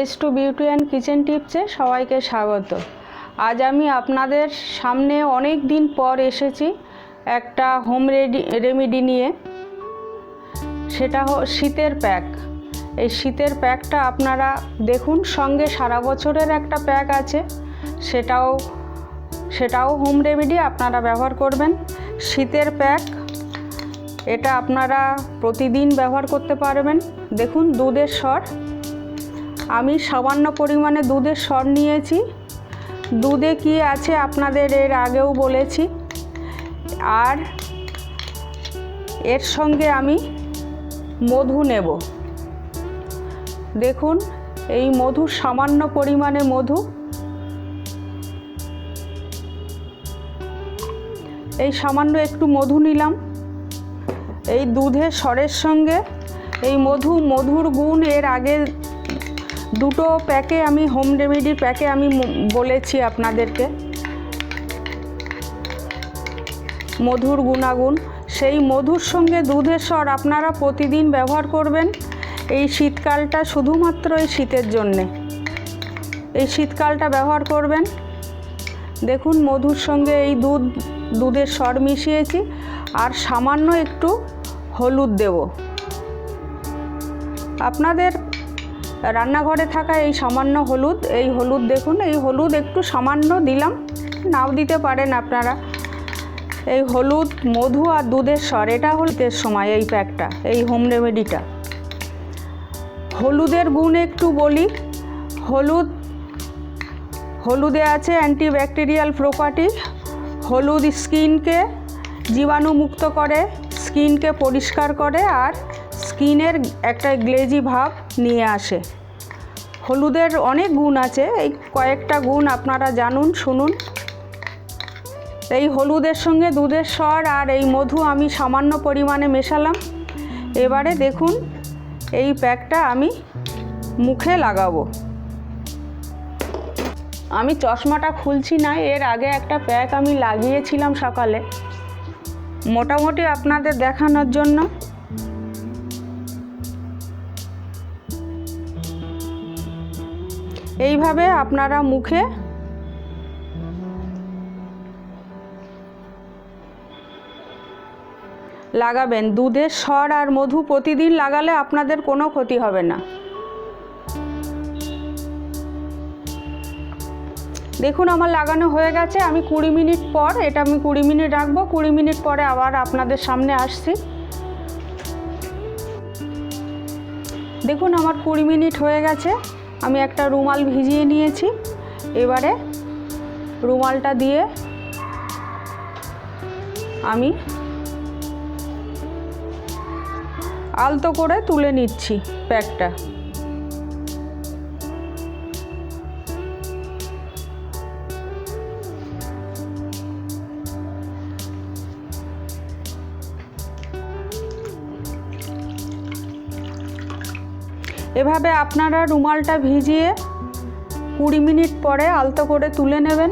S2 beauty and kitchen টিপসে সবাইকে স্বাগত। আজ আমি আপনাদের সামনে অনেক দিন পর এসেছি একটা হোম রেমেডি নিয়ে। সেটা শীতের প্যাক। এই শীতের প্যাকটা আপনারা দেখুন, সঙ্গে সারা বছরের একটা প্যাক আছে, সেটাও হোম রেমেডি আপনারা ব্যবহার করবেন। শীতের প্যাক এটা আপনারা প্রতিদিন ব্যবহার করতে পারবেন। দেখুন, দুধের সর, আমি সামান্য পরিমাণে দুধের সর নিয়েছি। দুধে কি আছে আপনাদের এর আগেও বলেছি। আর এর সঙ্গে আমি মধু নেব। দেখুন, এই মধু, সামান্য পরিমাণে মধু, এই সামান্য একটু মধু নিলাম। এই দুধের সরের সঙ্গে এই মধুর গুণ এর আগে দুটো প্যাকে আমি হোম রেমেডির প্যাকে আমি বলেছি আপনাদেরকে মধুর গুণাগুণ। সেই মধুর সঙ্গে দুধের স্বর আপনারা প্রতিদিন ব্যবহার করবেন। এই শীতকালটা শুধুমাত্র এই শীতের জন্যে, এই শীতকালটা ব্যবহার করবেন। দেখুন, মধুর সঙ্গে এই দুধের স্বর মিশিয়েছি, আর সামান্য একটু হলুদ দেব। আপনাদের রান্নাঘরে থাকা এই সামান্য হলুদ, এই হলুদ দেখুন, এই হলুদ একটু সামান্য দিলাম, নাও দিতে পারেন আপনারা। এই হলুদ, মধু আর দুধের স্বর, এটা হলুদের সময় এই প্যাকটা, এই হোম রেমেডিটা। হলুদের গুণ একটু বলি। হলুদে আছে অ্যান্টিব্যাকটেরিয়াল প্রপার্টি। হলুদ স্কিনকে জীবাণুমুক্ত করে, স্কিনকে পরিষ্কার করে, আর স্কিনের একটা গ্লেজি ভাব নিয়ে আসে। হলুদের অনেক গুণ আছে, এই কয়েকটা গুণ আপনারা জানুন, শুনুন। এই হলুদের সঙ্গে দুধের স্বর আর এই মধু আমি সামান্য পরিমাণে মেশালাম। এবারে দেখুন, এই প্যাকটা আমি মুখে লাগাবো। আমি চশমাটা খুলছি না, এর আগে একটা প্যাক আমি লাগিয়েছিলাম সকালে, মোটামুটি আপনাদের দেখানোর জন্য। এইভাবে আপনারা মুখে লাগাবেন। দুধের স্বর আর মধু প্রতিদিন লাগালে আপনাদের কোনো ক্ষতি হবে না। দেখুন, আমার লাগানো হয়ে গেছে। আমি 20 মিনিট পর, এটা আমি 20 মিনিট রাখবো। 20 মিনিট পরে আবার আপনাদের সামনে আসছি। দেখুন, আমার 20 মিনিট হয়ে গেছে। আমি একটা রুমাল ভিজিয়ে নিয়েছি। এবারে রুমালটা দিয়ে আমি আলতো করে তুলে নিচ্ছি প্যাকটা। এভাবে আপনারা রুমালটা ভিজিয়ে 20 মিনিট পরে আলতো করে তুলে নেবেন।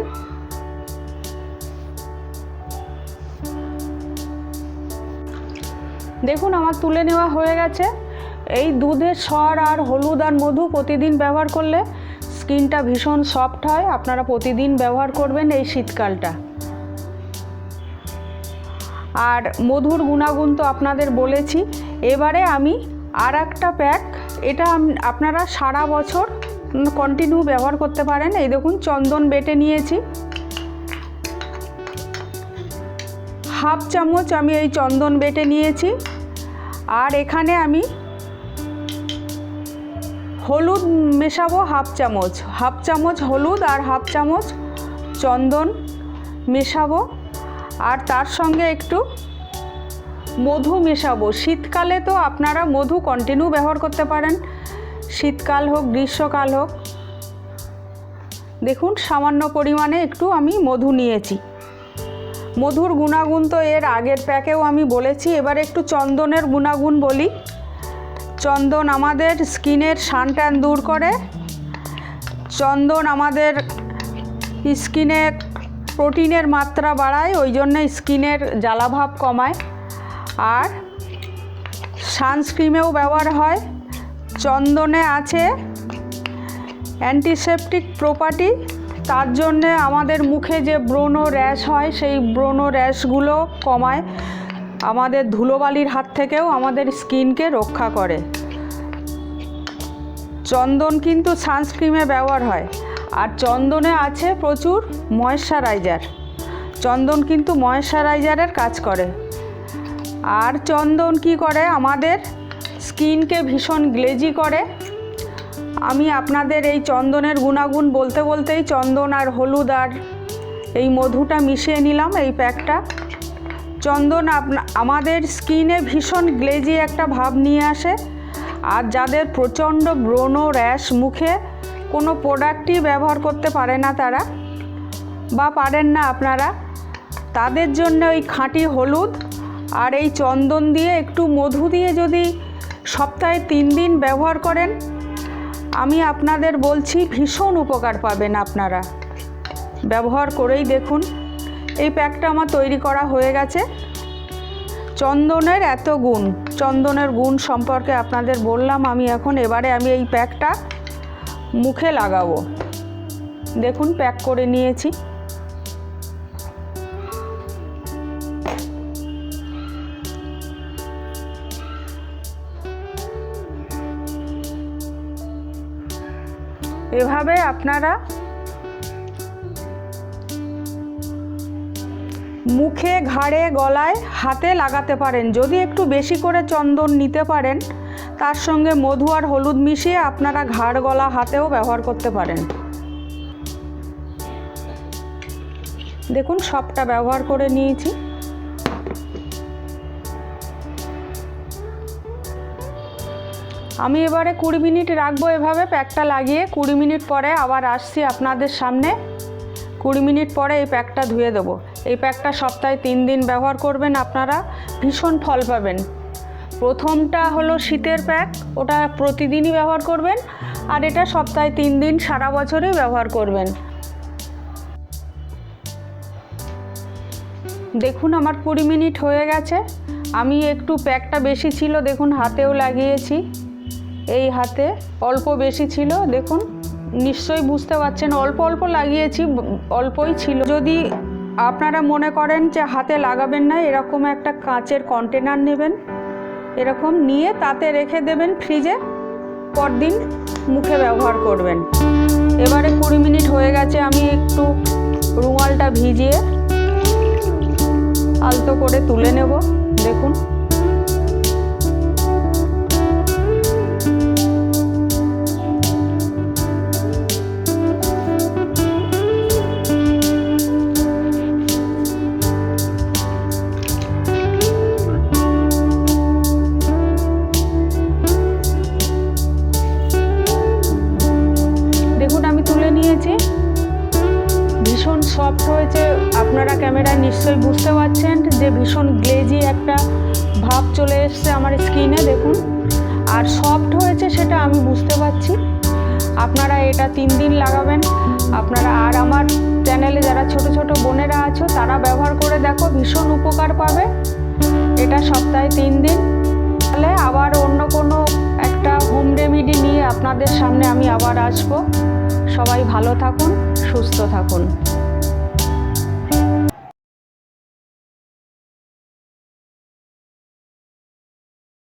দেখুন, আমার তুলে নেওয়া হয়ে গেছে। এই দুধের স্বর আর হলুদ আর মধু প্রতিদিন ব্যবহার করলে স্কিনটা ভীষণ সফট হয়। আপনারা প্রতিদিন ব্যবহার করবেন এই শীতকালটা। আর মধুর গুণাগুণ তো আপনাদের বলেছি। এবারে আমি আর একটা প্যাক, এটা আপনারা সারা বছর কন্টিনিউ ব্যবহার করতে পারেন। এই দেখুন, চন্দন বেটে নিয়েছি, হাফ চামচ আমি এই চন্দন বেটে নিয়েছি। আর এখানে আমি হলুদ মেশাবো হাফ চামচ হলুদ আর হাফ চামচ চন্দন মেশাবো। আর তার সঙ্গে একটু মধু মেশাবো। শীতকালে তো আপনারা মধু কন্টিনিউ ব্যবহার করতে পারেন, শীতকাল হোক গ্রীষ্মকাল হোক। দেখুন, সামান্য পরিমাণে একটু আমি মধু নিয়েছি। মধুর গুণাগুণ তো এর আগের প্যাকেও আমি বলেছি। এবার একটু চন্দনের গুণাগুণ বলি। চন্দন আমাদের স্কিনের সান ট্যান দূর করে। চন্দন আমাদের স্কিনে প্রোটিনের মাত্রা বাড়ায়, ওই জন্য স্কিনের জ্বালাভাব কমায়। আর সানস্ক্রিমেও ব্যবহার হয়। চন্দনে আছে অ্যান্টিসেপটিক প্রপার্টি, তার জন্যে আমাদের মুখে যে ব্রণ র্যাশ হয় সেই ব্রণ র্যাশগুলো কমায়, আমাদের ধুলোবালির হাত থেকেও আমাদের স্কিনকে রক্ষা করে। চন্দন কিন্তু সানস্ক্রিমে ব্যবহার হয়, আর চন্দনে আছে প্রচুর ময়েশ্চারাইজার। চন্দন কিন্তু ময়েশ্চারাইজারের কাজ করে। আর চন্দন কি করে, আমাদের স্কিনকে ভীষণ গ্লেজি করে। আমি আপনাদের এই চন্দনের গুণাগুণ বলতে বলতেই চন্দন আর হলুদ আর এই মধুটা মিশিয়ে নিলাম এই প্যাকটা। চন্দন আমাদের স্কিনে ভীষণ গ্লেজি একটা ভাব নিয়ে আসে। আর যাদের প্রচণ্ড ব্রণ র্যাশ, মুখে কোনো প্রোডাক্টই ব্যবহার করতে পারে না তারা, বা পারেন না আপনারা, তাদের জন্য ওই খাঁটি হলুদ আর এই চন্দন দিয়ে একটু মধু দিয়ে যদি সপ্তাহে 3 দিন ব্যবহার করেন, আমি আপনাদের বলছি ভীষণ উপকার পাবেন আপনারা। ব্যবহার করেই দেখুন। এই প্যাকটা আমার তৈরি করা হয়ে গেছে। চন্দনের এত গুণ, চন্দনের গুণ সম্পর্কে আপনাদের বললাম। এবারে আমি এই প্যাকটা মুখে লাগাবো। দেখুন, প্যাক করে নিয়েছি। এভাবে আপনারা মুখে, ঘাড়ে, গলায়, হাতে লাগাতে পারেন। যদি একটু বেশি করে চন্দন নিতে পারেন, তার সঙ্গে মধু আর হলুদ মিশিয়ে আপনারা ঘাড়, গলা, হাতেও ব্যবহার করতে পারেন। দেখুন, সবটা ব্যবহার করে নিয়েছি। আমি এবারে 20 মিনিট রাখবো এভাবে প্যাকটা লাগিয়ে। 20 মিনিট পরে আবার আসছি আপনাদের সামনে। 20 মিনিট পরে এই প্যাকটা ধুয়ে দেবো। এই প্যাকটা সপ্তাহে 3 দিন ব্যবহার করবেন, আপনারা ভীষণ ফল পাবেন। প্রথমটা হলো শীতের প্যাক, ওটা প্রতিদিনই ব্যবহার করবেন। আর এটা সপ্তাহে 3 দিন সারা বছরই ব্যবহার করবেন। দেখুন, আমার 20 মিনিট হয়ে গেছে। আমি একটু প্যাকটা বেশি ছিল, দেখুন হাতেও লাগিয়েছি। এই হাতে অল্প বেশি ছিল, দেখুন নিশ্চয়ই বুঝতে পারছেন। অল্প অল্প লাগিয়েছি, অল্পই ছিল। যদি আপনারা মনে করেন যে হাতে লাগাবেন না, এরকম একটা কাঁচের কন্টেনার নেবেন, এরকম নিয়ে তাতে রেখে দেবেন ফ্রিজে, পরদিন মুখে ব্যবহার করবেন। এবারে 20 মিনিট হয়ে গেছে। আমি একটু রুমালটা ভিজিয়ে আলতো করে তুলে নেব। দেখুন, আমি তুলে নিয়েছি। ভীষণ সফট হয়েছে। আপনারা ক্যামেরায় নিশ্চয়ই বুঝতে পারছেন যে ভীষণ গ্লেজি একটা ভাব চলে এসছে আমার স্কিনে। দেখুন, আর সফট হয়েছে সেটা আমি বুঝতে পারছি। আপনারা এটা 3 দিন লাগাবেন। আপনারা আর আমার চ্যানেলে যারা ছোট ছোট বোনেরা আছো, তারা ব্যবহার করে দেখো, ভীষণ উপকার পাবে। এটা সপ্তাহে 3 দিন। তাহলে আবার অন্য কোনো একটা হোম রেমেডি নিয়ে আপনাদের সামনে আমি আবার আসবো। সবাই ভালো থাকুন, সুস্থ থাকুন।